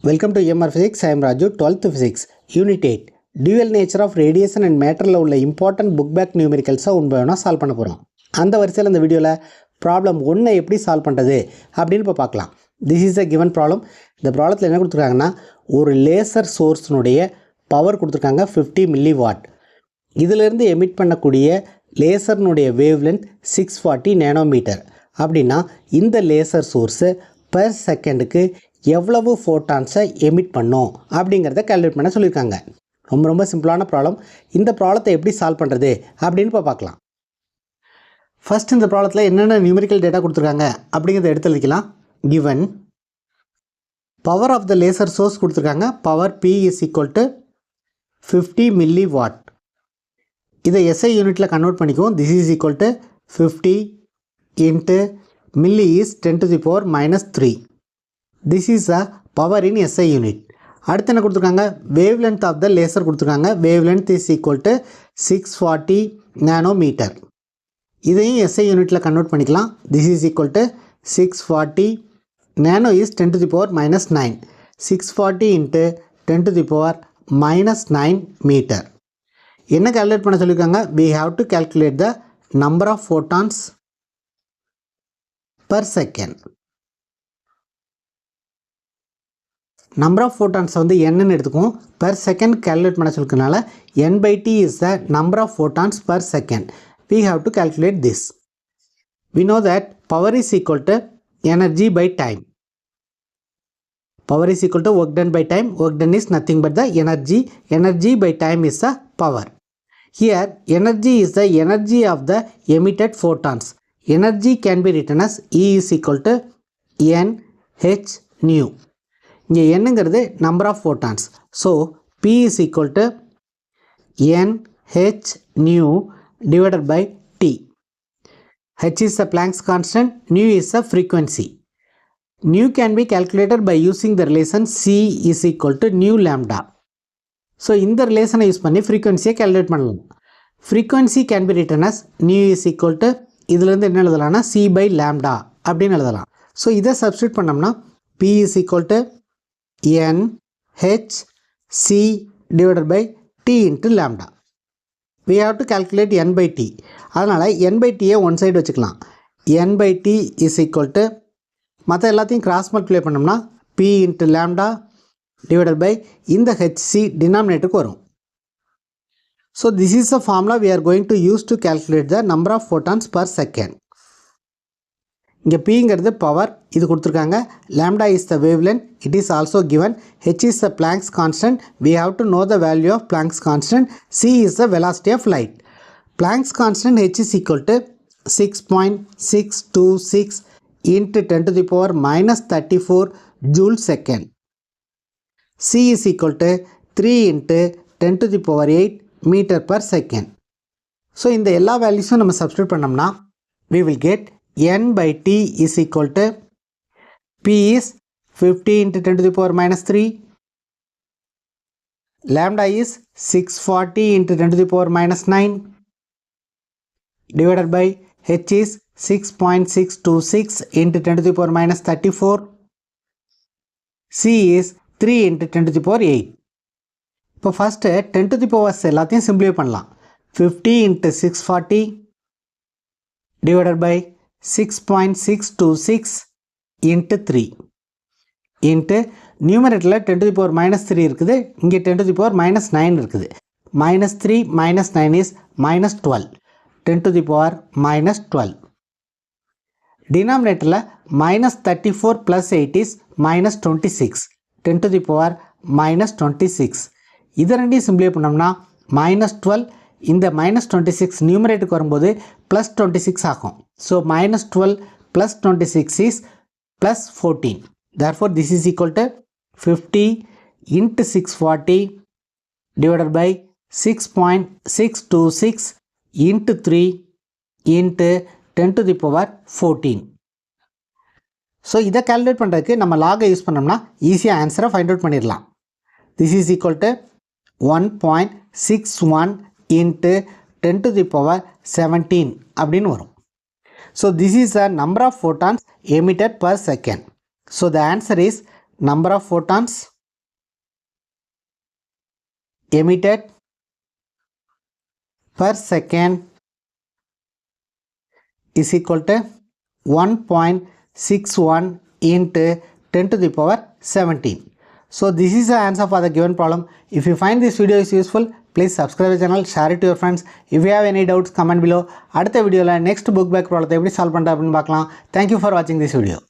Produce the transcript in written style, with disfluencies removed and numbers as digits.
Welcome to EMR Physics. I am Raju, 12th Physics, Unit 8. Dual nature of radiation and matterல உள்ள important book back numericals உண்மையான solve பண்ண போகிறோம். அந்த வரிசையில் இந்த வீடியோவில் ப்ராப்ளம் 1 எப்படி சால்வ் பண்ணுறது அப்படின்னு இப்போ பார்க்கலாம். This is a given problem. இந்த ப்ராப்ளத்தில் என்ன கொடுத்துருக்காங்கன்னா ஒரு லேசர் சோர்ஸ்னுடைய பவர் கொடுத்துருக்காங்க 50 மில்லி வாட். இதிலிருந்து எமிட் பண்ணக்கூடிய லேசர்னுடைய வேவ்லென்த் 640 நேனோமீட்டர். அப்படின்னா இந்த லேசர் சோர்ஸு பெர் செகண்டுக்கு எவ்வளவு ஃபோட்டான்ஸை எமிட் பண்ணோம் அப்படிங்கிறத கால்குலேட் பண்ண சொல்லியிருக்காங்க. ரொம்ப சிம்பிளான ப்ராப்ளம். இந்த ப்ராப்ளத்தை எப்படி சால்வ் பண்ணுறது அப்படின்னு இப்போ பார்க்கலாம். ஃபர்ஸ்ட் இந்த ப்ராப்ளத்தில் என்னென்ன நியூமெரிக்கல் டேட்டா கொடுத்துருக்காங்க அப்படிங்கிறத எடுத்து எழுதிக்கலாம். Given power of the laser source கொடுத்துருக்காங்க. Power P is equal to 50 milli watt. இதை SI யூனிட்டில் கன்வெர்ட் பண்ணிக்குவோம். This is equal to 50 into milli is 10 to the power minus 3. This is a power in SI unit. அடுத்து என்ன கொடுத்துருக்காங்க, wavelength of the laser கொடுத்துருக்காங்க. Wavelength is equal to 640 nanometre. இதையும் SI யூனிட்டில் convert பண்ணிக்கலாம். This is equal to 640 nano is 10 to the power minus 9. 640 இன்ட்டு 10 to the power minus 9 metre. என்ன calculate பண்ண சொல்லியிருக்காங்க, we have to calculate the number of photons per second. Number of photons வந்து என்னன்னு எடுத்துக்குவோம். Per second calculate பண்ண சொல்லிக்கனால n/t is the number of photons per second. We have to calculate this. We know that power is equal to energy by time. Power is equal to work done by time. Work done is nothing but the energy. Energy by time is the power. Here energy is the energy of the emitted photons. Energy can be written as E is equal to NH nu. இங்கே என்னங்கிறது number of photons. So P is equal to NH nu divided by T. H is the Planck's constant, nu is the frequency. Nu can be calculated by using the relation C is equal to nu lambda. So இந்த ரிலேஷனை use பண்ணி ஃப்ரீக்வன்சியை calculate பண்ணலாம். Frequency can be written as nu is equal to இதுலேருந்து என்ன எழுதலாம்னா C by lambda அப்படின்னு எழுதலாம். So இதை சப்ஸ்டியூட் பண்ணோம்னா P is equal to NH C divided by T into lambda. We have to calculate n/t. அதனால் n/t one side வச்சுக்கலாம். n/t is equal to மற்ற எல்லாத்தையும் கிராஸ் மல்டிப்ளை பண்ணோம்னா P into lambda divided by இந்த HC டினாமினேட்டருக்கு வரும். So this is the formula we are going to use to calculate the number of photons per second. இங்கே Pங்கிறது power, இது கொடுத்துருக்காங்க. lambda is the wavelength, it is also given. H is the Planck's constant, we have to know the value of Planck's constant. C is the velocity of light. Planck's constant H is equal to 6.626 into 10 to the power minus 34 joule second. C is equal to 3 into 10 to the power 8 meter per second. So இந்த எல்லா வேல்யூஸும் நம்ம substitute பண்ணோம்னா we will get n/t is equal to P is 50 into 10 to the power minus 3. Lambda is 640 into 10 to the power minus 9 divided by H is 6.626 into 10 to the power minus 34. C is 3 into 10 to the power 8. இப்போ first 10 to the powers எல்லாத்தையும் simplify பண்ணலாம். 50 into 640 divided by 6.626 into 3 into நியூமரேட்டரில் 10 to the power minus 3 இருக்குது, இங்கே 10 to the power minus 9 இருக்குது. minus 3 minus 9 is minus 12. 10 to the power minus 12. டினாமினேட்டரில் minus 34 plus 8 is minus 26. 10 to the power minus 26. இதை ரெண்டையும் simplify பண்ணோம்னா minus 12, இந்த minus 26 நியூமரேட்டுக்கு வரும்போது plus 26 ஆகும். So minus 12 plus 26 is plus 14. Therefore this is equal to 50 into 640 divided by 6.626 into 3 into 10 to the power 14. So இதை calculate பண்ணுறதுக்கு நம்ம லாகை use பண்ணோம்னா ஈஸியாக ஆன்சரை ஃபைண்ட் அவுட் பண்ணிடலாம். This is equal to 1.61 into 10 to the power 17 அப்படின்னு வரும். So this is the number of photons emitted per second. So the answer is number of photons emitted per second is equal to 1.61 into 10 to the power 17. So this is the answer for the given problem. If you find this video is useful, please subscribe the channel, share it to your friends. If you have any doubts, comment below. அடுத்த வீடியோல next book back problem எப்படி solve பண்றது அப்படினு பார்க்கலாம். Thank you for watching this video.